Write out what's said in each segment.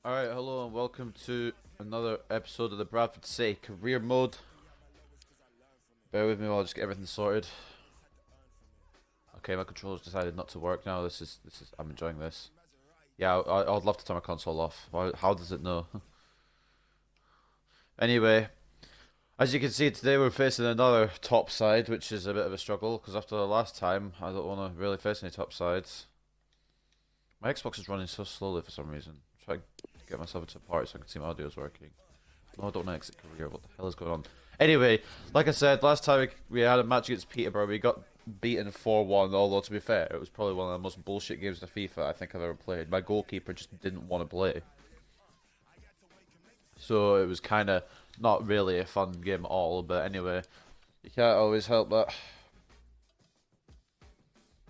Alright, hello and welcome to another episode of the Bradford City Career Mode. Bear with me while I just get everything sorted. Okay, my controls decided not to work now. I'm enjoying this. Yeah, I'd love to turn my console off. How does it know? Anyway, as you can see today we're facing another top side, which is a bit of a struggle, because after the last time, I don't want to really face any top sides. My Xbox is running so slowly for some reason. Try to get myself into a party so I can see my audio is working. No, I don't want to exit career. What the hell is going on? Anyway, like I said, last time we had a match against Peterborough, we got beaten 4-1, although to be fair, it was probably one of the most bullshit games of FIFA I think I've ever played. My goalkeeper just didn't want to play. So it was kind of not really a fun game at all, but anyway, you can't always help that.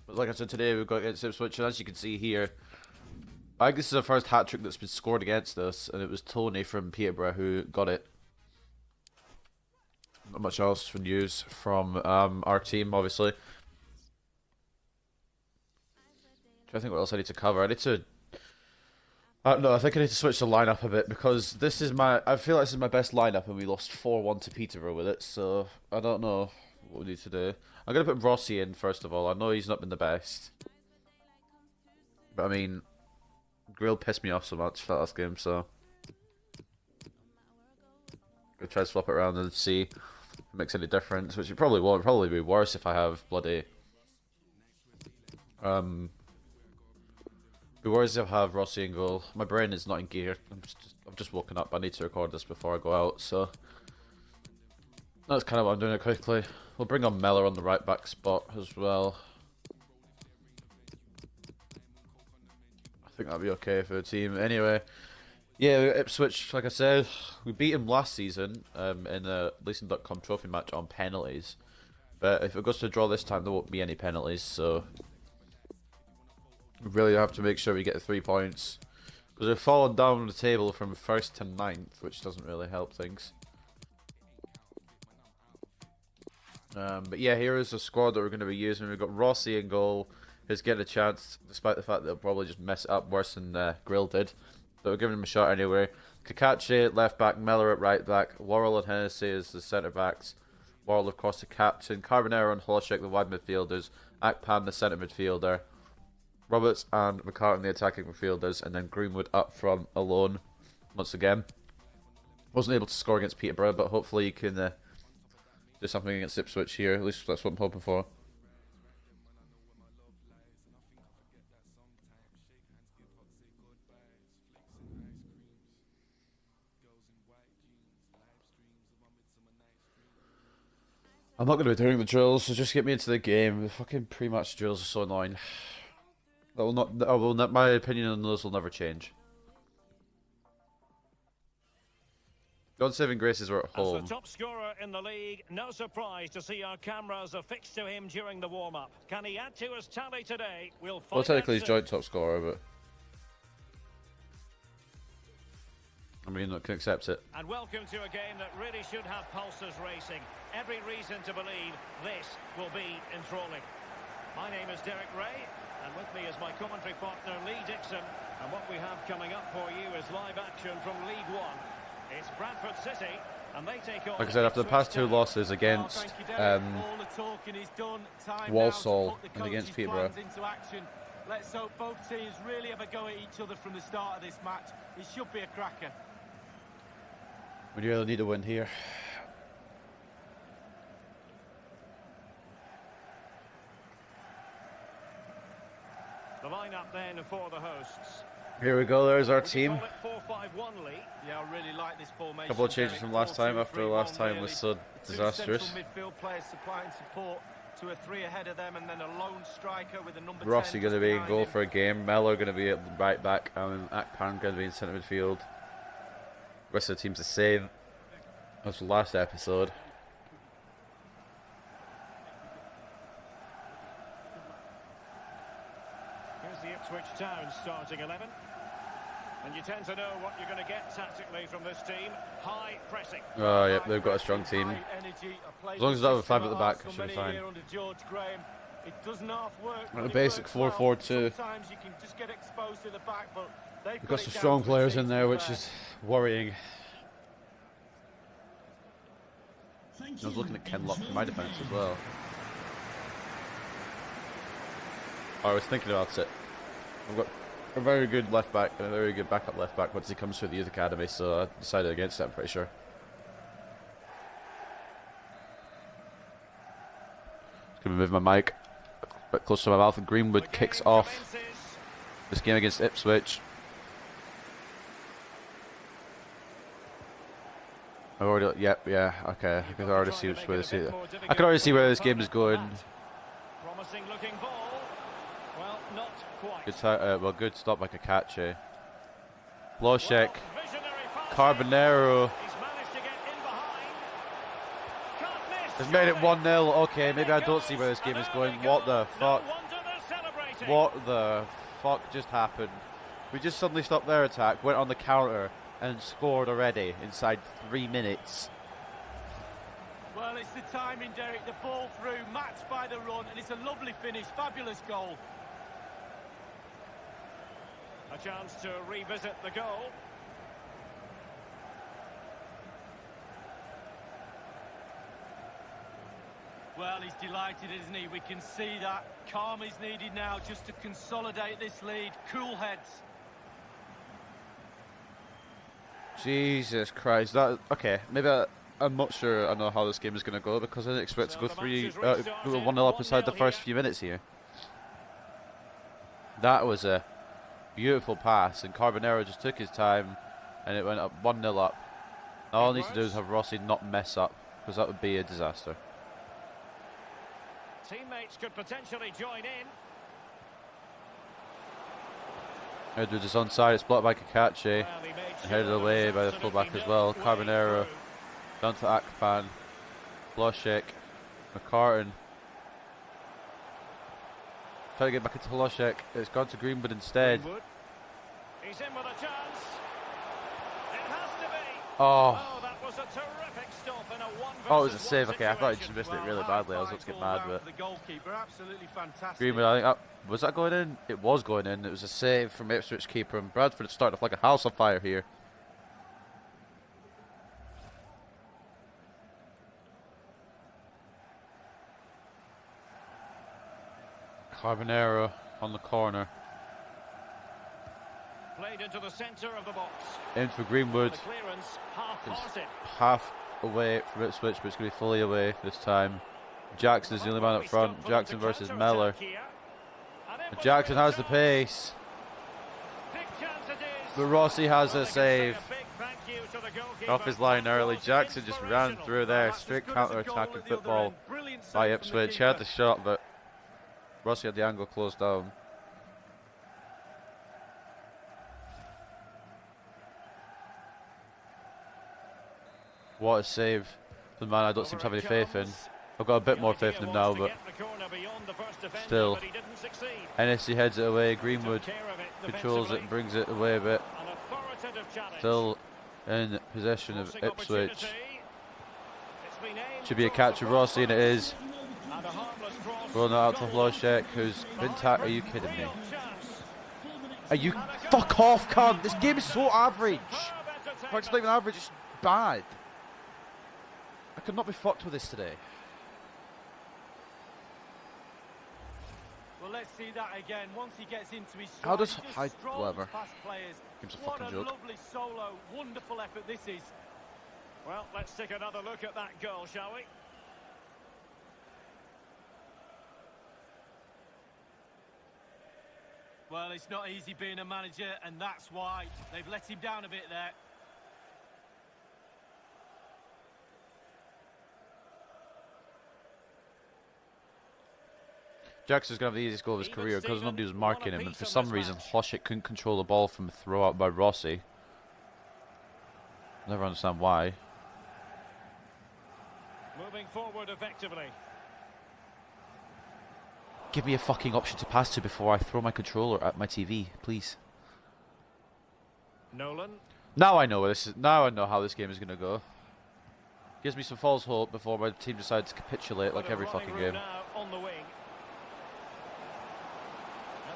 But like I said, today we've got against Ipswich, and as you can see here, I think this is the first hat-trick that's been scored against us, and it was Tony from Peterborough who got it. Not much else for news from our team, obviously. I think what else I need to cover. I need to... no, I think I need to switch the lineup a bit, because this is my... I feel like this is my best lineup, and we lost 4-1 to Peterborough with it, so I don't know what we need to do. I'm going to put Rossi in, first of all. I know he's not been the best. But, I mean... Grill pissed me off so much for that last game, so... I'll try to swap it around and see if it makes any difference, which it probably won't. It'll probably be worse if I have bloody... Be worse if I have Rossi in goal. My brain is not in gear. I've just woken up. I need to record this before I go out, so... That's kind of what I'm doing it quickly. We'll bring on Mellor on the right back spot as well. I think that'll be okay for the team. Anyway, yeah, Ipswich, like I said, we beat him last season in a Leeson.com trophy match on penalties. But if it goes to a draw this time, there won't be any penalties, so we really have to make sure we get the 3 points. Because we've fallen down the table from 1st to 9th, which doesn't really help things. But yeah, here is the squad that we're going to be using. We've got Rossi in goal. Who's getting a chance, despite the fact that they'll probably just mess it up worse than Grill did. But we're giving him a shot anyway. Kakachi, left back, Mellor at right back, Worrell and Hennessy as the centre backs. Worrell, of course, the captain. Carbonero and Holoshek, the wide midfielders. Akpan, the centre midfielder. Roberts and McCartan, the attacking midfielders. And then Greenwood up front alone, once again. Wasn't able to score against Peterborough, but hopefully he can do something against Ipswich here. At least that's what I'm hoping for. I'm not going to be doing the drills, so just get me into the game. The fucking pre-match drills are so annoying. My opinion on those will never change. God saving graces are at home. As the top scorer in the league, no surprise to see our cameras affixed to him during the warm-up. Can he add to his tally today? We'll find Well, technically out he's soon. joint top scorer, but I mean, I can accept it. And welcome to a game that really should have pulses racing. Every reason to believe this will be enthralling. My name is Derek Ray, and with me is my commentary partner Lee Dixon. And what we have coming up for you is live action from League One. It's Bradford City, and they take on... Like I said, after the past 2 losses against Walsall and against Peterborough, let's hope both teams really have a go at each other from the start of this match. It should be a cracker. we really need to win here. The lineup then for the hosts. Here we go, there's our team. 4-5-1 league. Yeah, I really like this formation. Couple of changes from last time after the last time was so disastrous. Two central midfield players supplying support to a 3 ahead of them, and then a lone striker with a number 10. Rossi going to be in goal for a game. Mellor going to be at right back. And Akpan going to be in centre midfield. The rest of the team's the same as the last episode. Here's the Ipswich Town starting 11. And you tend to know what you're going to get tactically from this team. High pressing. Oh, yep, they've got a strong team. As long as they have a 5 at the back, it should be fine. It doesn't half work. A basic 4-4-2. Sometimes you can just get exposed to the back, but We've got some strong players in there, which is worrying. I was looking at Ken Lock for my defence as well. I was thinking about it. I've got a very good left back and a very good backup left back once he comes through the youth academy, so I decided against it, I'm pretty sure. Just gonna move my mic a bit closer to my mouth, and Greenwood kicks off this game against Ipswich. I've already, yeah, okay. I can already see where this is. I can already see where this game is going. Promising looking ball. Well, not quite. Good, good stop by Kakache. Loshek, Carbonero. He's managed to get in behind. Can't miss. Has made it 1-0. Okay, maybe I don't see where this game is going. What the fuck? What the fuck just happened? We just suddenly stopped their attack, went on the counter, and scored already inside 3 minutes. Well, it's the timing, Derek. The ball through, matched by the run, and it's a lovely finish. Fabulous goal. A chance to revisit the goal. Well, he's delighted, isn't he? We can see that. Calm is needed now just to consolidate this lead. Cool heads. Jesus Christ. Okay, maybe I'm not sure I know how this game is going to go, because I didn't expect to go 1-0 up inside the first few minutes here. That was a beautiful pass, and Carbonero just took his time, and it went up 1-0 up. All I need to do is have Rossi not mess up, because that would be a disaster. Teammates could potentially join in. Edwards is onside, it's blocked by Kakache. Headed away by the fullback as well. Carbonero down to Akpan. Loshek. McCartan. Trying to get back into Loshek. It's gone to Greenwood instead. He's in with a chance. It has to be. Oh. That was a terrific stop in a one. Oh, it was a save. Okay, I thought he just missed it really badly. I was about to get mad, but the goalkeeper, absolutely fantastic. Greenwood, I think was that going in? It was going in. It was a save from Ipswich keeper, and Bradford is starting off like a house on fire here. Carbonero on the corner. Played into the centre of the box. In for Greenwood. The clearance half-hearted. Half away from Ipswich, but it's going to be fully away this time. Jackson is the only man up front. Jackson versus Mellor. Jackson has the pace. But Rossi has a save. Off his line early. Jackson just ran through there. Straight counter-attacking football by Ipswich. He had the shot, but Rossi had the angle closed down. What a save. The man I don't seem to have any faith in. I've got a bit more faith in him now, but still. NSC heads it away. Greenwood controls it and brings it away a bit. Still in possession of Ipswich. Should be a catch of Rossi, and it is. Rolling out to Loshek, who's been tackled. Are you kidding me? Are you? Fuck off, cunt! This game is so average. It's not even average, it's bad. I could not be fucked with this today. Well, let's see that again. Once he gets into his stride, How does whatever? Game's a What fucking a joke. lovely solo, wonderful effort this is. Well, let's take another look at that goal, shall we? Well, it's not easy being a manager, and that's why they've let him down a bit there. Jackson's going to have the easiest goal of his career because nobody was marking him, and for some reason Loshek couldn't control the ball from a throw out by Rossi. Never understand why. Moving forward effectively. Give me a fucking option to pass to before I throw my controller at my TV, please. Nolan. Now I know where this is. Now I know how this game is going to go. Gives me some false hope before my team decides to capitulate like every fucking game.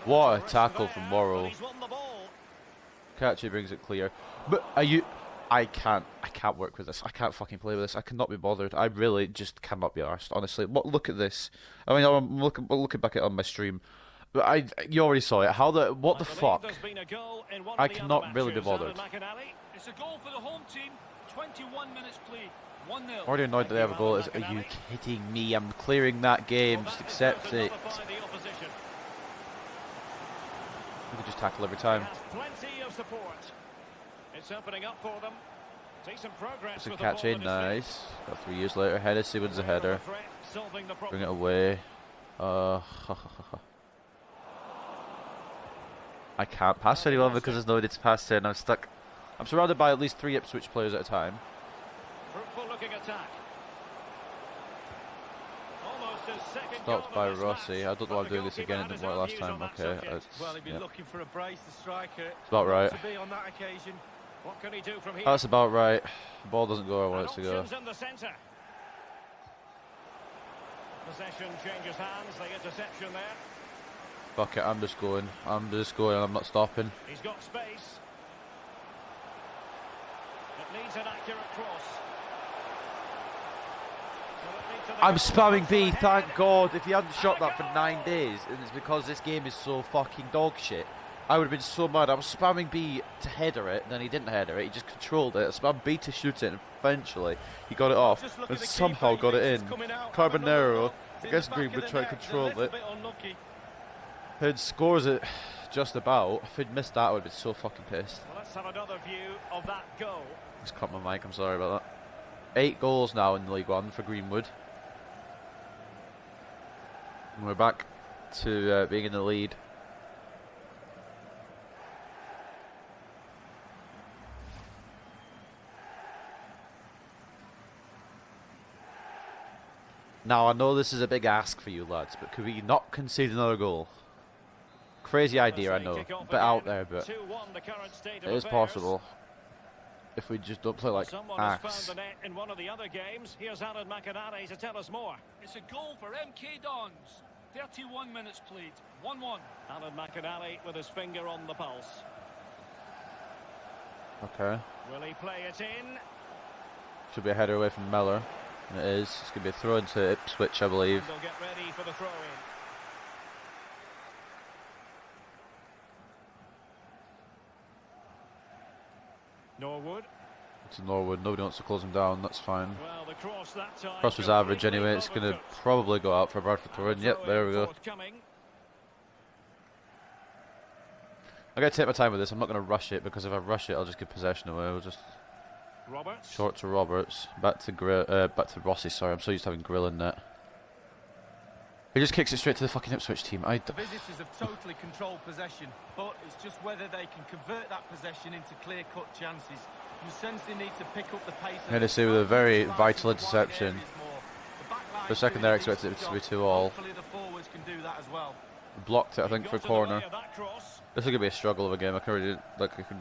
What a tackle from Morrow. Kachi brings it clear. But are you... I can't work with this. I can't fucking play with this. I cannot be bothered. I really just cannot be arsed, honestly. Look at this. I mean, I'm looking back at it on my stream. But you already saw it. What the fuck? I cannot really be bothered. It's a goal for the home team. 21 minutes played. 1-0. Already annoyed that they have a goal. Are you kidding me? I'm clearing that game. Just accept it. We could just tackle every time. Plenty of support. It's opening up for them. Decent progress. It's a catch in, nice. Got 3 years later. Hennessy wins the header. Bring it away. I can't pass anyone because there's nobody to pass to, and I'm stuck. I'm surrounded by at least 3 Ipswich players at a time. Fruitful looking attack. Stopped by Rossi. I don't know why I'm doing this again. It didn't work last time. Okay. Well, he'd be looking for a brace, the striker. It's about right. To be on that occasion. What can he do from here? That's about right. The ball doesn't go where I want it to go. In the center. Possession changes hands. The interception there. Fuck it. I'm just going. I'm not stopping. He's got space. It needs an accurate cross. I'm spamming B, thank God. If he hadn't shot that for 9 days, and it's because this game is so fucking dog shit, I would have been so mad. I was spamming B to header it, and then he didn't header it, he just controlled it. I spammed B to shoot it, and eventually he got it off, and somehow got it in. Carbonero against Greenwood tried to control it, and scores it just about. If he'd missed that, I would have been so fucking pissed. Well, let's have another view of that goal. Just cut my mic, I'm sorry about that. 8 goals now in League One for Greenwood. And we're back to being in the lead. Now, I know this is a big ask for you lads, but could we not concede another goal? Crazy idea, I know. A bit out there, but it is possible. If we just don't play like axe. Found the net in one of the other games. Here's Alan McInally to tell us more. It's a goal for MK Dons. 31 minutes played. 1-1. Alan McInally with his finger on the pulse. Okay. Will he play it in? Should be a header away from Mellor. And it is. It's going to be a throw into Ipswich, I believe. They'll get ready for the throw-in. Norwood. It's Norwood. Nobody wants to close him down. That's fine. Well, the cross that time. Cross was average anyway. It's going to probably go out for a Bradford throw-in. Yep, there we go. I'm going to take my time with this. I'm not going to rush it because if I rush it, I'll just give possession away. We'll just short to Roberts. Back to Rossi. Sorry, I'm so used to having Grill in net. He just kicks it straight to the fucking Ipswich team. The visitors have totally controlled possession, but it's just whether they can convert that possession into clear-cut chances. You sense they need to pick up the pace. Hennessy with a very vital interception. For a second there, I expected it to be 2-all. Blocked it, I think, for a corner. This is gonna be a struggle of a game. I can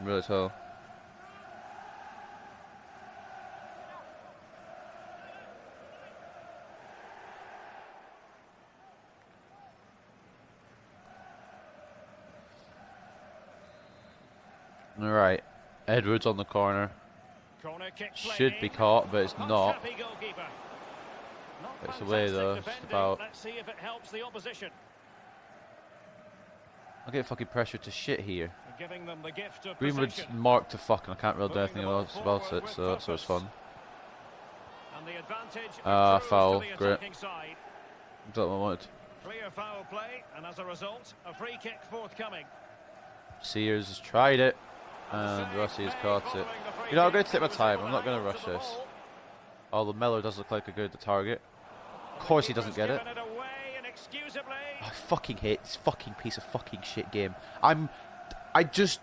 really tell. Alright, Edwards on the corner. Should be caught, but it's not. It's away though, it's about. Let's see if it helps the opposition. I'll get fucking pressure to shit here. Giving them the gift of Greenwood's marked to fuck and I can't really do anything else about it, so that's always fun. Foul, great. That's what I wanted. Clear foul play, and as a result, a free kick forthcoming. Sears has tried it, and Rossi has caught it. You know, I'm going to take my time. I'm not going to rush this. Although Mellor does look like a good target. Of course he doesn't get it. I fucking hate this fucking piece of fucking shit game. I'm just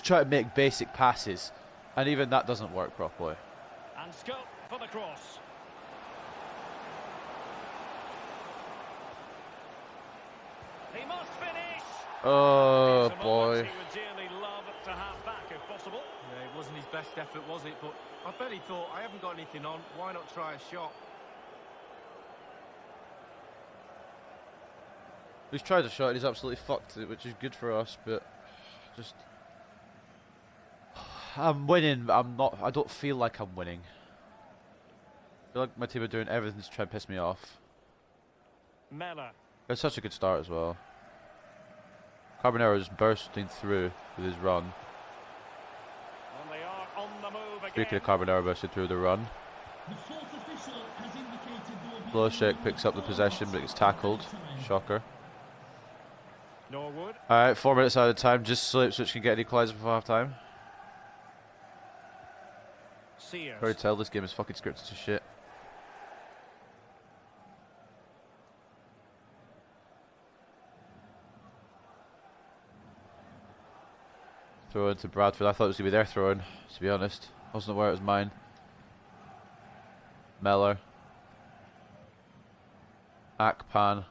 trying to make basic passes, and even that doesn't work properly. And scope for the cross. He must finish. Oh boy. He would dearly love to have back if possible. Yeah, it wasn't his best effort, was it? But I bet he thought, I haven't got anything on. Why not try a shot? He's tried a shot and he's absolutely fucked it, which is good for us, but just I'm winning, but I'm not. I don't feel like I'm winning. I feel like my team are doing everything to try and piss me off. Mella. It's such a good start as well. Carbonero just bursting through with his run. And they are on the move again. Speaking of Carbonero bursting through the run. Blowshek picks up the possession but gets tackled. Shocker. Norwood. Alright, 4 minutes out of time, just so Ipswich can get an equaliser before half time. Sears. Hard to tell this game is fucking scripted to shit. Throw into Bradford. I thought it was going to be their throw in, to be honest. Wasn't aware it was mine. Meller. Akpan.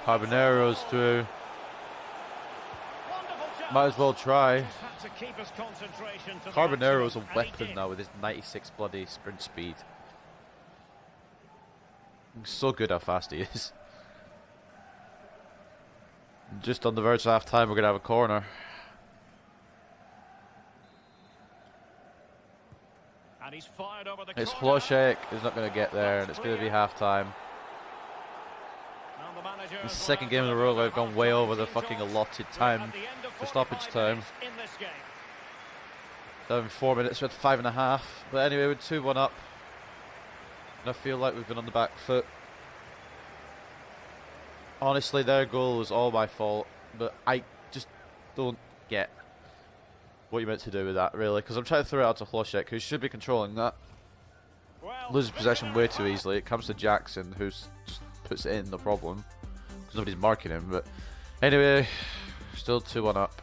Carbonero's through. Might as well try. Carbonero's a weapon now with his 96 bloody sprint speed. He's so good how fast he is. Just on the verge of half time, we're going to have a corner. And he's fired over the It's corner. Hlošek is not going to get there, and it's going to be half time. It's the second game in a row where I've gone way over the fucking allotted time for stoppage time. So in 4 minutes, we're at 5.5. But anyway, we're 2-1 up. And I feel like we've been on the back foot. Honestly, their goal was all my fault, but I just don't get what you meant to do with that, really, because I'm trying to throw it out to Hlošek, who should be controlling that. Loses possession way too easily. It comes to Jackson, who just puts it in, no problem, because nobody's marking him. But anyway, still 2-1 up.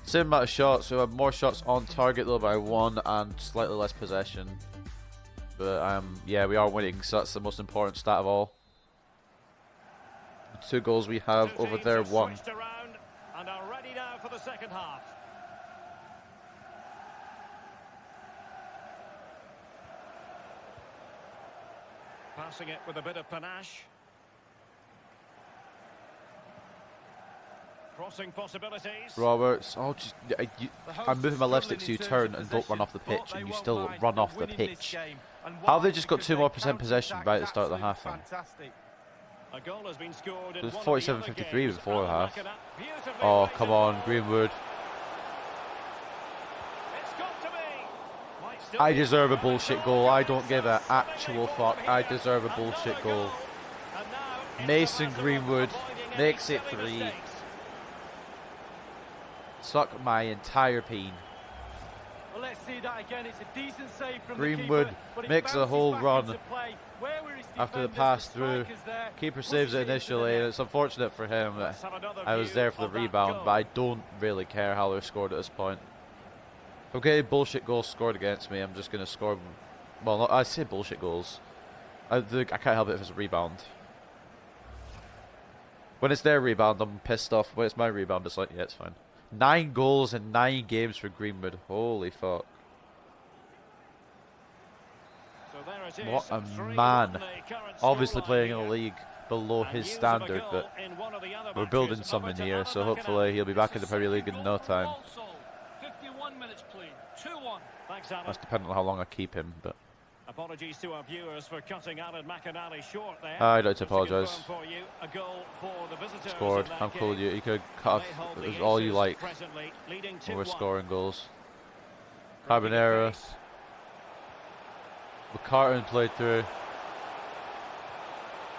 Same amount of shots, so we have more shots on target though by 1 and slightly less possession. But yeah, we are winning, so that's the most important stat of all. The 2 goals we have over there, 1. And are ready now for the second half. Passing it with a bit of panache. Crossing possibilities. Roberts, oh, just I'm moving my left stick so you turn and don't run off the pitch, and you still run off the pitch. How have they just got 2% more possession right at the start of the half then? A goal has been scored in It was one of the other 47-53 games. before the half. Beautifully Oh, placed come it on, well. Greenwood. It's got to be. Might still I be deserve a time. bullshit goal. I don't give an actual fuck. I deserve a bullshit goal. And now it's Mason a matter of Greenwood avoiding any makes it silly 3. mistakes. Suck my entire peen. Well, let's see that again. It's a decent save from Greenwood the keeper, but it makes a bounces whole back run into play. Where were his after the defenders? pass The through. strikers there. Keeper Pushes saves it into the initially, and net. it's unfortunate for him. Let's have another I was view there for the of that rebound, goal. but I don't really care how they scored at this point. Okay, bullshit goals scored against me. I'm just going to score. Well, not, I say bullshit goals. I can't help it if it's a rebound. When it's their rebound, I'm pissed off. When it's my rebound, it's like, yeah, it's fine. 9 goals in 9 games for Greenwood. Holy fuck. So there it is, What a 3-1 man. the current Obviously scoreline playing in here. a league below And his news of a standard, goal but in one of the other we're matches. building Over something to here, Alan so McInally. hopefully he'll be back in the Premier League in no time. 51 minutes played. 2-1. Thanks, Alan. That's depending on how long I keep him, but Apologies to our viewers for cutting Alan McInally short there. I'd like to Just apologise. confirm for you, a goal for the visitors Scored. in that I'm cool. game. You could cut They off hold the it was all you aces like presently, leading when we're 2-1. scoring goals. Breaking Carbonero. pace. McCartan played through.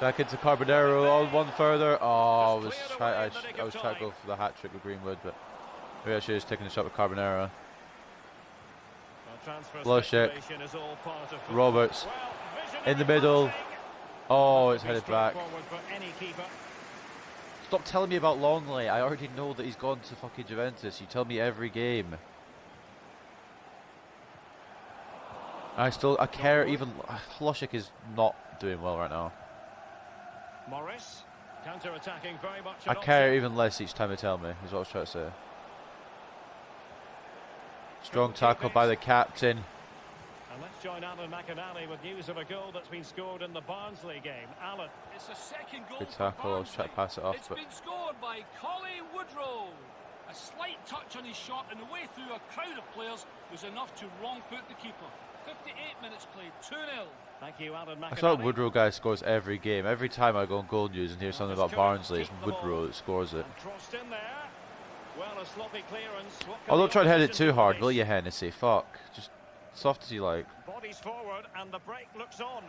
Back into Carbonero on one further. Oh, I was trying to go for the hat trick with Greenwood, but maybe I should have just taken a shot with Carbonero. Well, transfer Hlošek. speculation is all part of football. Roberts Well, in the visionary middle. passing. Oh, it's Be headed back. straightforward for any keeper. Stop telling me about Longley. I already know that he's gone to fucking Juventus. You tell me every game. I care even. Hlošek is not doing well right now. Morris, counter-attacking very much. I an care option. even less each time they tell me, is what I was trying to say. Strong tackle by the captain. And let's join Alan McInally with news of a goal that's been scored in the Barnsley game. Alan. It's a second goal Good for tackle. I was trying to pass it off, It's but been scored by Collie Woodrow. A slight touch on his shot and the way through a crowd of players was enough to wrong foot the keeper. 58 minutes played, 2-0. Thank you, Alan McInally. I thought Woodrow guy scores every game. Every time I go on Goal News and hear something about Barnsley, it's Woodrow that scores it. Crossed in there. Well, a sloppy clearance. Oh, don't try and head it too hard, will you, Hennessy? Fuck. Just soft as you like. Bodies forward and the break looks on.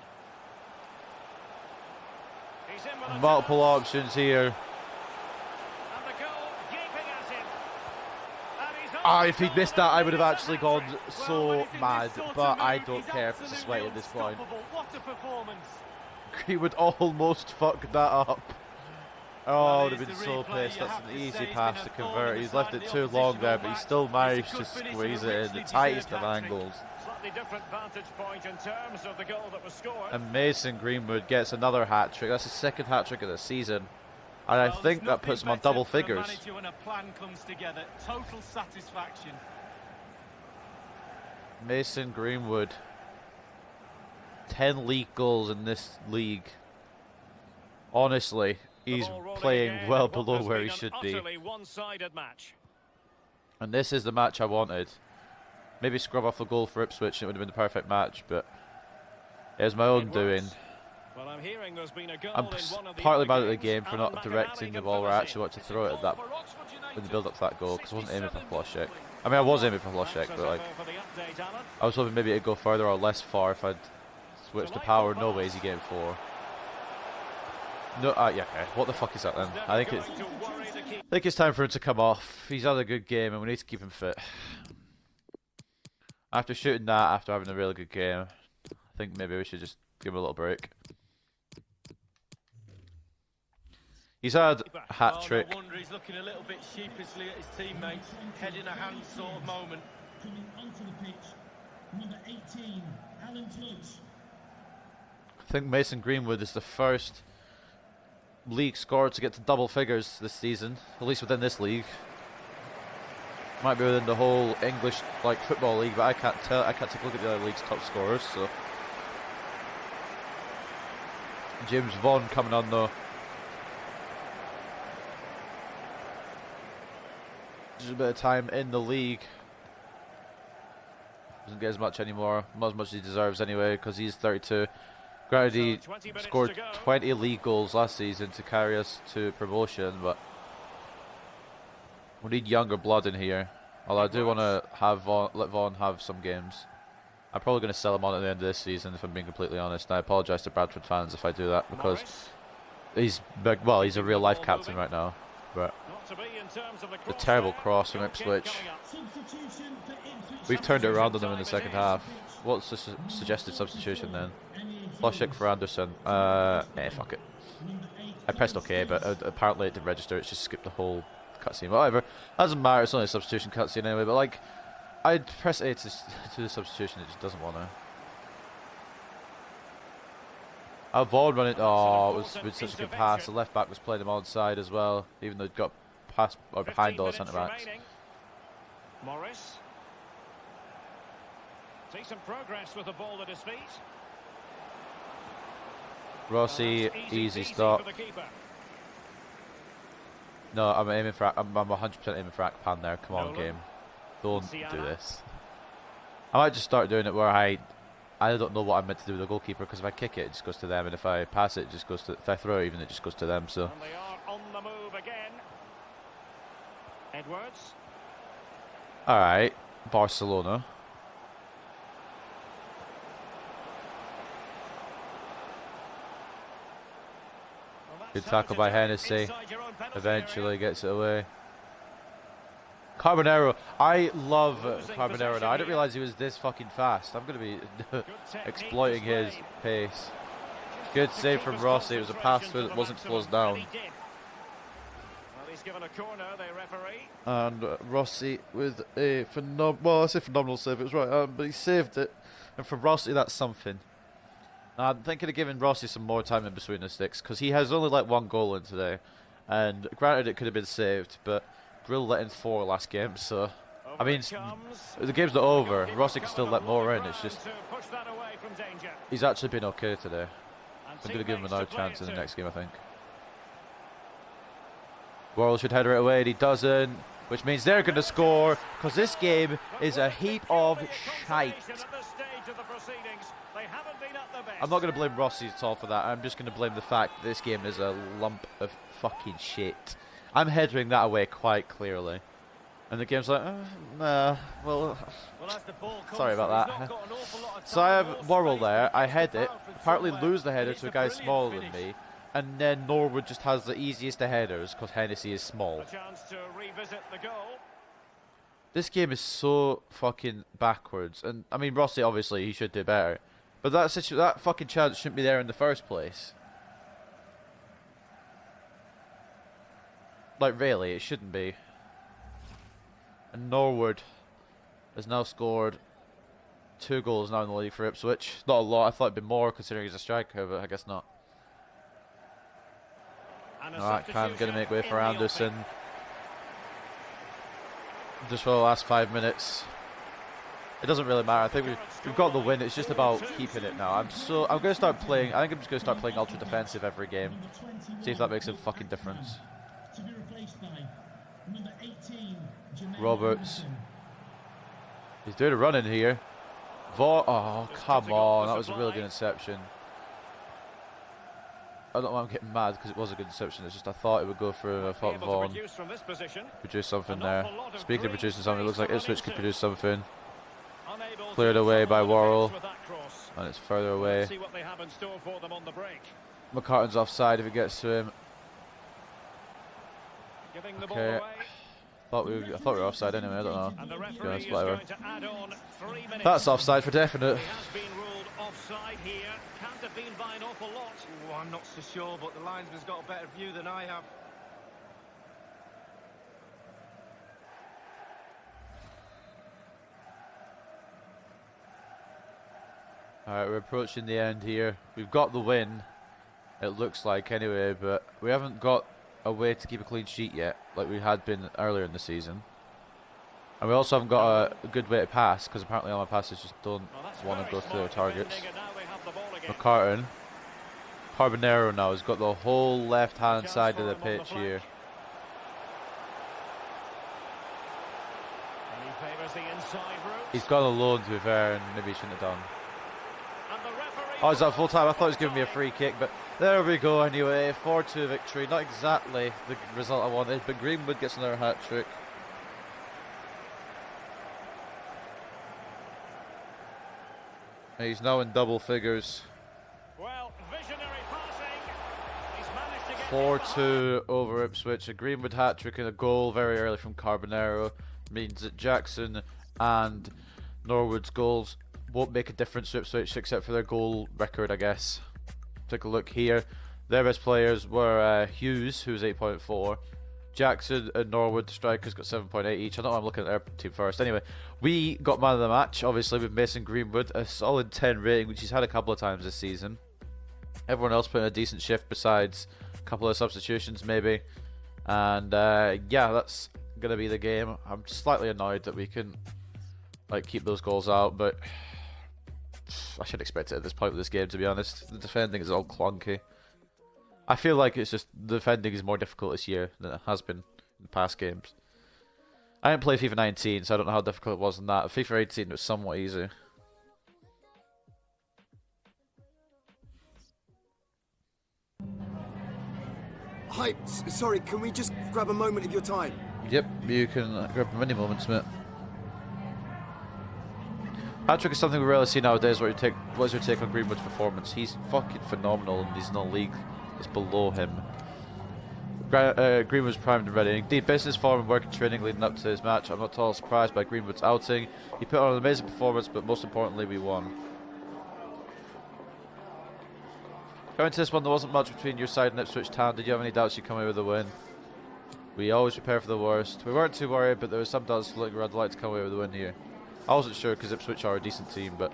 He's in with a Multiple chance. options here. And the goal gaping at him. And he's Ah, if he'd missed that, I would have actually gone so mad. But I don't care if it's a sweat at this point. What a performance. He would almost fuck that up. Oh, I would have been so pissed. That's an easy pass to convert. He's left it too long there, but he still managed to squeeze it in the tightest of angles. Slightly different vantage point in terms of the goal that was scored. And Mason Greenwood gets another hat-trick. That's his second hat-trick of the season. And I think that puts him on double figures. When a plan comes together, total satisfaction. Mason Greenwood. 10 league goals in this league. Honestly, he's playing well below where he should be. One-sided match. And this is the match I wanted. Maybe scrub off a goal for Ipswich and it would have been the perfect match, but it was my own doing. Well, I'm hearing there's been a goal I'm in one of the partly mad at other the games. game for not directing the ball where I actually wanted to throw it at that in the build up to that goal, because I wasn't aiming for Hlošek. I mean, I was aiming for Hlošek, but like I was hoping maybe it'd go further or less far if I'd switched to power. No way is he getting 4. No, yeah, okay. What the fuck is that then? I think it's time for him to come off. He's had a good game and we need to keep him fit. After shooting that, after having a really good game, I think maybe we should just give him a little break. He's had a hat-trick. No wonder he's looking a little bit sheepishly at his teammates. Head in a hand sort of moment. Coming onto the pitch, number 18, Alan Judge. I think Mason Greenwood is the first league scorer to get to double figures this season, at least within this league. Might be within the whole English football league, but I can't tell. I can't take a look at the other league's top scorers. So James Vaughan coming on though. Just a bit of time in the league. Doesn't get as much anymore, not as much as he deserves anyway, because he's 32. Granted, he scored 20 league goals last season to carry us to promotion, but we need younger blood in here. Although I do want to have let Vaughan have some games. I'm probably going to sell him on at the end of this season, if I'm being completely honest. And I apologise to Bradford fans if I do that, because he's he's a real life captain right now. But the terrible cross from Ipswich. We've turned it around on them in the second half. What's the suggested substitution then? Hlošek for Anderson. Fuck it. I pressed OK, but apparently it didn't register. It's just skipped the whole cutscene. Whatever. Doesn't matter. It's only a substitution cutscene anyway. But like, I'd press A to the substitution. It just doesn't want to. Vaughan running. Oh, it was such a good pass. The left back was playing him onside as well, even though he got past or behind all the centre backs. Morris. Decent progress with the ball at his feet. Rossi, easy stop. No, I'm aiming for. I'm 100% aiming for Akpan there. Come on, game. Don't do this. I might just start doing it where I don't know what I'm meant to do with the goalkeeper, because if I kick it, it just goes to them, and if I pass it, it just goes to. If I throw it, even it just goes to them. So. And they are on the move again. Edwards. All right, Barcelona. Good tackle by Hennessy. Eventually gets it away. Carbonero. I love Carbonero now. I didn't realise he was this fucking fast. I'm going to be exploiting his pace. Good save from Rossi. It was a pass through that wasn't closed down. And Rossi with a phenomenal, well, I say phenomenal save. It was right, but he saved it. And for Rossi, that's something. I'm thinking of giving Rossi some more time in between the sticks, because he has only let 1 goal in today. And granted, it could have been saved, but Brill let in 4 last game, so I mean, the game's not over. Rossi can still let more in. It's just he's actually been okay today. I'm going to give him another chance in the next game, I think. Worrell should header it away, and he doesn't, which means they're going to score, because this game is a heap of shite. I'm not going to blame Rossi at all for that. I'm just going to blame the fact that this game is a lump of fucking shit. I'm headering that away quite clearly. And the game's like, nah, well, sorry about that. So I have Worrell there, I head it, apparently lose the header to a guy smaller than me, and then Norwood just has the easiest of headers because Hennessy is small. This game is so fucking backwards, and I mean Rossi obviously he should do better, but that fucking chance shouldn't be there in the first place. Like really, it shouldn't be. And Norwood has now scored 2 goals now in the league for Ipswich. Not a lot. I thought it'd be more considering he's a striker, but I guess not. Alright, Khan's going to make way for Anderson. Just for the last 5 minutes. It doesn't really matter. I think we've got the win. It's just about keeping it now. I'm going to start playing. I think I'm just going to start playing ultra defensive every game. See if that makes a fucking difference. To be replaced by number 18, Roberts. He's doing a run in here. Oh, come on. That was a really good interception. I don't know why I'm getting mad because it was a good interception. It's just I thought it would go through. I thought Vaughan produced something there. Speaking of producing something, it looks like Ipswich could produce something. Cleared away by Worrell. And it's further away. McCartan's offside if it gets to him. Okay. I thought we were offside anyway, I don't know. Yeah, whatever. That's offside for definite. Oh, I'm not so sure, but the linesman's got a better view than I have. Alright, we're approaching the end here. We've got the win, it looks like anyway, but we haven't got a way to keep a clean sheet yet, like we had been earlier in the season. And we also haven't got a good way to pass, because apparently all my passes just don't want to go through their targets. McCartan. Carbonero now has got the whole left-hand side of the pitch here. He's gone alone to be fair, and maybe he shouldn't have done. Oh, is that full time? I thought he was giving me a free kick, but there we go anyway. 4-2 victory. Not exactly the result I wanted, but Greenwood gets another hat-trick. He's now in double figures. 4-2 over Ipswich. A Greenwood hat-trick and a goal very early from Carbonero means that Jackson and Norwood's goals won't make a difference to Ipswich except for their goal record, I guess. Take a look here. Their best players were Hughes, who's 8.4. Jackson and Norwood, the strikers, got 7.8 each. I don't know, I'm looking at their team first. Anyway, we got man of the match, obviously, with Mason Greenwood. A solid 10 rating, which he's had a couple of times this season. Everyone else put in a decent shift besides a couple of substitutions, maybe. And yeah, that's going to be the game. I'm slightly annoyed that we can keep those goals out, but I should expect it at this point with this game, to be honest. The defending is all clunky. I feel like it's just the defending is more difficult this year than it has been in past games. I didn't play FIFA 19, so I don't know how difficult it was in that. FIFA 18 was somewhat easy. Hi, sorry, can we just grab a moment of your time? Yep, you can grab many moments, mate. Hat-trick is something we rarely see nowadays. What's your take on Greenwood's performance? He's fucking phenomenal, and he's in a league that's below him. Greenwood's primed and ready. Indeed, based on his form and work and training leading up to his match, I'm not at all surprised by Greenwood's outing. He put on an amazing performance, but most importantly, we won. Going to this one, there wasn't much between your side and Ipswich Town. Did you have any doubts you'd come away with a win? We always prepare for the worst. We weren't too worried, but there was some doubts floating around. I'd like to come away with a win here. I wasn't sure because Ipswich are a decent team, but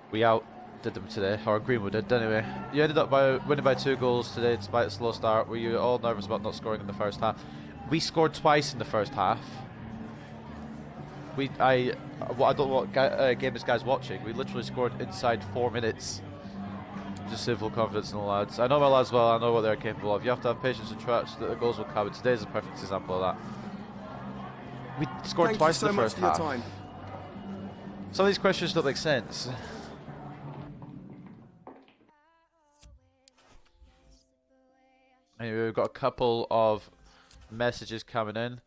we outdid them today, or Greenwood did anyway. You ended up by winning by 2 goals today despite a slow start. Were you all nervous about not scoring in the first half? We scored twice in the first half. I don't know what game this guy's watching. We literally scored inside 4 minutes. Just have full confidence in the lads. I know my lads well. I know what they're capable of. You have to have patience and trust that the goals will come. And today's a perfect example of that. We scored twice in the first half. Some of these questions don't make sense. Anyway, we've got a couple of messages coming in.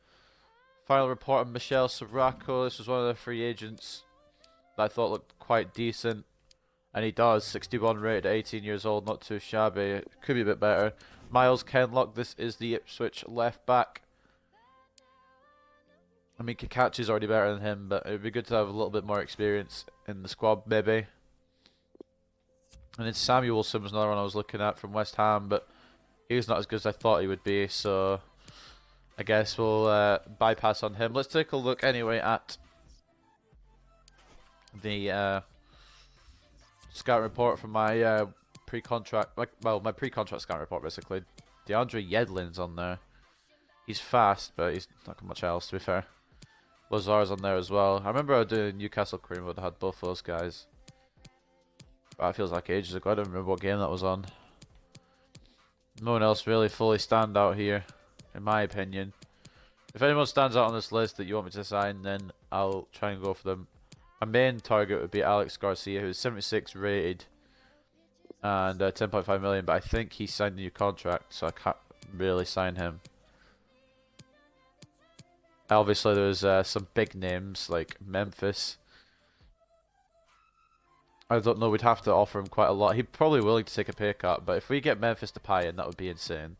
Final report on Michel Sirocco. This was one of the free agents that I thought looked quite decent. And he does. 61 rated, 18 years old, not too shabby. Could be a bit better. Miles Kenlock, this is the Ipswich left back. I mean, Kakachi's already better than him, but it would be good to have a little bit more experience in the squad, maybe. And then Samuelson was another one I was looking at from West Ham, but he was not as good as I thought he would be, so I guess we'll bypass on him. Let's take a look anyway at the scout report from my pre-contract, my pre-contract scout report basically. DeAndre Yedlin's on there. He's fast, but he's not got much else, to be fair. Lazar's on there as well. I remember I was doing Newcastle Career Mode. I had both those guys. But it feels like ages ago. I don't remember what game that was on. No one else really fully stand out here, in my opinion. If anyone stands out on this list that you want me to sign, then I'll try and go for them. My main target would be Alex Garcia, who's 76 rated and 10.5 million, but I think he signed a new contract, so I can't really sign him. Obviously, there's some big names like Memphis. I don't know, we'd have to offer him quite a lot. He'd probably willing to take a pay cut, but if we get Memphis Depay in, that would be insane.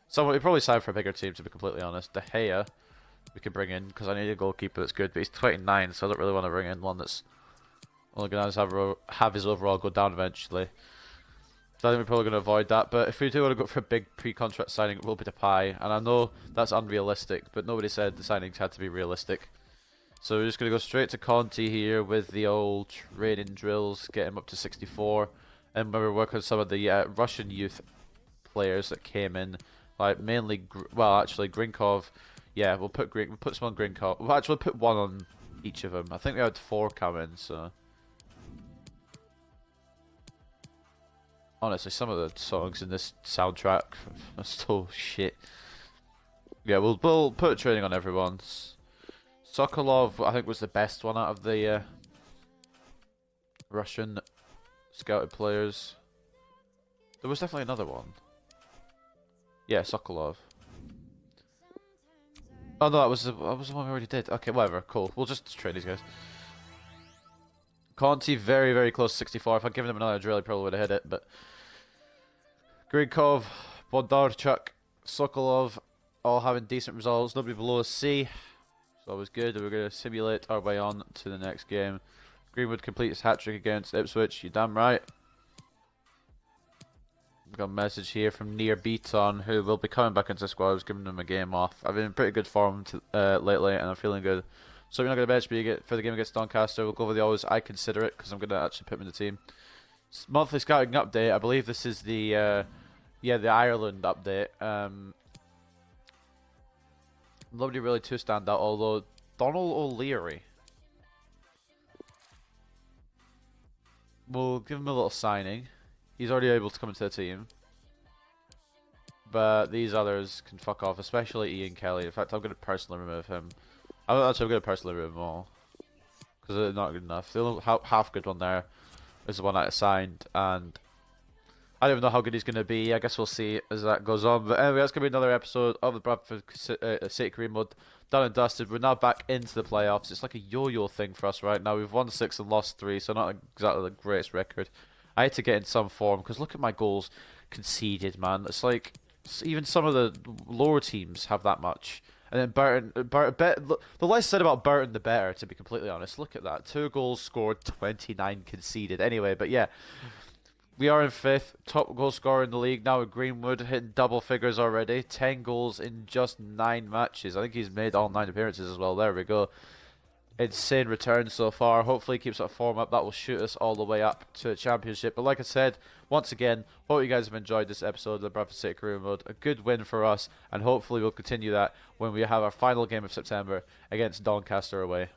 Someone we'd probably sign for a bigger team, to be completely honest. De Gea, we could bring in, because I need a goalkeeper that's good, but he's 29, so I don't really want to bring in one that's only going to have his overall go down eventually. So I think we're probably going to avoid that, but if we do want to go for a big pre-contract signing, it will be Depay, and I know that's unrealistic, but nobody said the signings had to be realistic. So we're just going to go straight to Conti here with the old training drills, get him up to 64, and we're working on some of the Russian youth players that came in, like mainly, actually Grinkov. Yeah, we'll put some on Grinkov. We'll actually put one on each of them. I think we had 4 come in, so. Honestly, some of the songs in this soundtrack are so shit. Yeah, we'll put training on everyone's. Sokolov, I think, was the best one out of the Russian scouted players. There was definitely another one. Yeah, Sokolov. Oh no, that was the one we already did. Okay, whatever, cool. We'll just train these guys. Conti, very, very close to 64. If I'd given him another drill, he probably would have hit it, but Grinkov, Bondarchuk, Sokolov, all having decent results. Nobody below a C. So that was good. We're going to simulate our way on to the next game. Greenwood completes hat-trick against Ipswich. You damn right. We've got a message here from Near Beaton, who will be coming back into the squad. I was giving him a game off. I've been in pretty good form lately, and I'm feeling good. So we're not going to bench me for the game against Doncaster. We'll go for the always I consider it, because I'm going to actually put him in the team. Monthly scouting update. I believe this is the Ireland update. Nobody really too stand out, although Donald O'Leary. We'll give him a little signing. He's already able to come into the team. But these others can fuck off, especially Ian Kelly. In fact, I'm going to personally remove him. I'm going to personally remove them all. Because they're not good enough. The only half good one there is the one I assigned, and I don't even know how good he's going to be. I guess we'll see as that goes on. But anyway, that's going to be another episode of the Bradford City Career Mode. Done and dusted. We're now back into the playoffs. It's like a yo-yo thing for us right now. We've won 6 and lost 3, so not exactly the greatest record. I had to get in some form, because look at my goals conceded, man. It's like, even some of the lower teams have that much. And then Burton, the less said about Burton, the better, to be completely honest. Look at that. 2 goals scored, 29 conceded. Anyway, but yeah. We are in 5th, top goal scorer in the league now with Greenwood, hitting double figures already. 10 goals in just 9 matches. I think he's made all 9 appearances as well. There we go. Insane return so far. Hopefully he keeps that form up. That will shoot us all the way up to a championship. But like I said, once again, hope you guys have enjoyed this episode of the Bradford City Career Mode. A good win for us, and hopefully we'll continue that when we have our final game of September against Doncaster away.